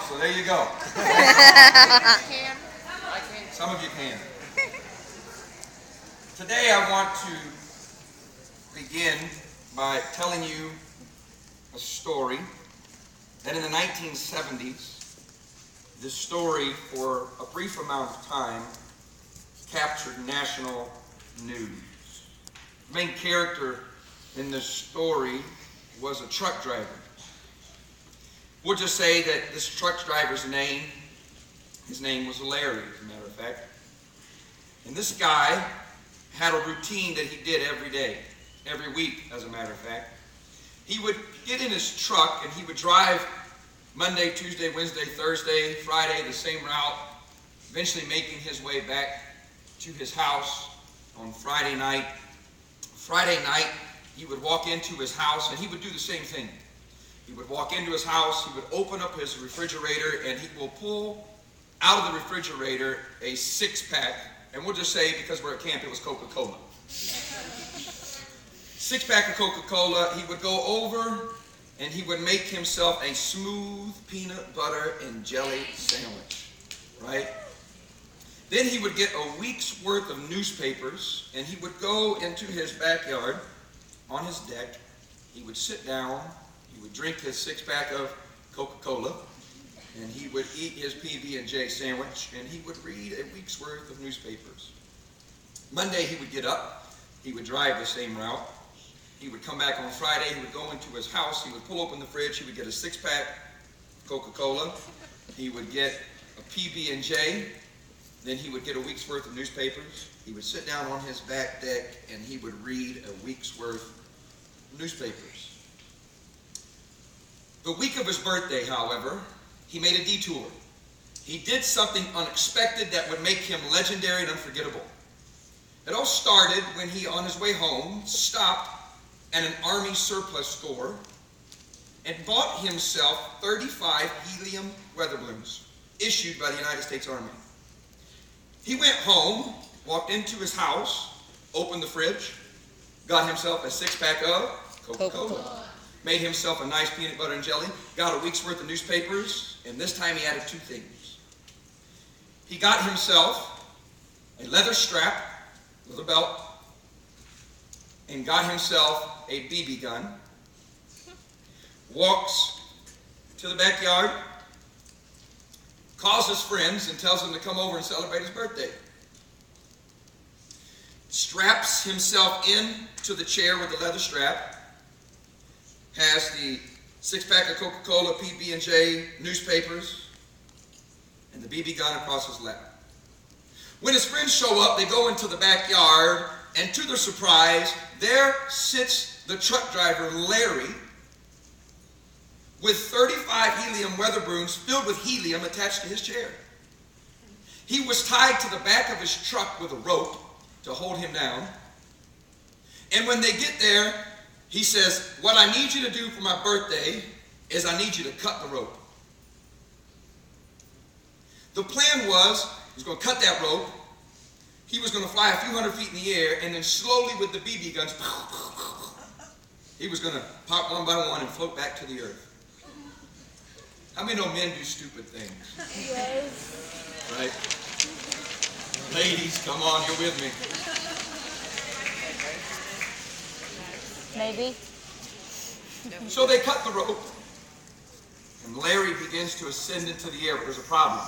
so there you go. Some of you can. Today I want to begin by telling you a story that in the 1970s, this story for a brief amount of time captured national news. The main character in this story was a truck driver. We'll just say that this truck driver's name, his name was Larry, as a matter of fact. And this guy had a routine that he did every day, every week, as a matter of fact. He would get in his truck and he would drive Monday, Tuesday, Wednesday, Thursday, Friday, the same route, eventually making his way back to his house on Friday night. Friday night, he would walk into his house and he would do the same thing. He would walk into his house, he would open up his refrigerator, and he will pull out of the refrigerator a six-pack, and we'll just say, because we're at camp, it was Coca-Cola. Six-pack of Coca-Cola. He would go over and he would make himself a smooth peanut butter and jelly sandwich, right? Then he would get a week's worth of newspapers, and he would go into his backyard on his deck. He would sit down, he would drink his six-pack of Coca-Cola, and he would eat his PB&J sandwich, and he would read a week's worth of newspapers. Monday he would get up, he would drive the same route. He would come back on Friday, he would go into his house, he would pull open the fridge, he would get a six-pack Coca-Cola, he would get a PB&J, then he would get a week's worth of newspapers. He would sit down on his back deck and he would read a week's worth of newspapers. The week of his birthday, however, he made a detour. He did something unexpected that would make him legendary and unforgettable. It all started when he, on his way home, stopped at an Army surplus store and bought himself 35 helium weather balloons issued by the United States Army. He went home, walked into his house, opened the fridge, got himself a six-pack of Coca-Cola, made himself a nice peanut butter and jelly, got a week's worth of newspapers, and this time he added two things. He got himself a leather strap with a belt and got himself a BB gun, walks to the backyard, calls his friends and tells them to come over and celebrate his birthday. Straps himself in to the chair with the leather strap, has the six-pack of Coca-Cola, PB&J, newspapers, and the BB gun across his lap. When his friends show up, they go into the backyard, and to their surprise, there sits the truck driver, Larry, with 35 helium weather balloons filled with helium attached to his chair. He was tied to the back of his truck with a rope to hold him down. And when they get there, he says, "What I need you to do for my birthday is I need you to cut the rope." The plan was, he was going to cut that rope, he was going to fly a few hundred feet in the air, and then slowly with the BB guns, he was going to pop one by one and float back to the earth. How many know men do stupid things? Yes. Right? Ladies, come on, you're with me. Maybe. So they cut the rope, and Larry begins to ascend into the air, but there's a problem.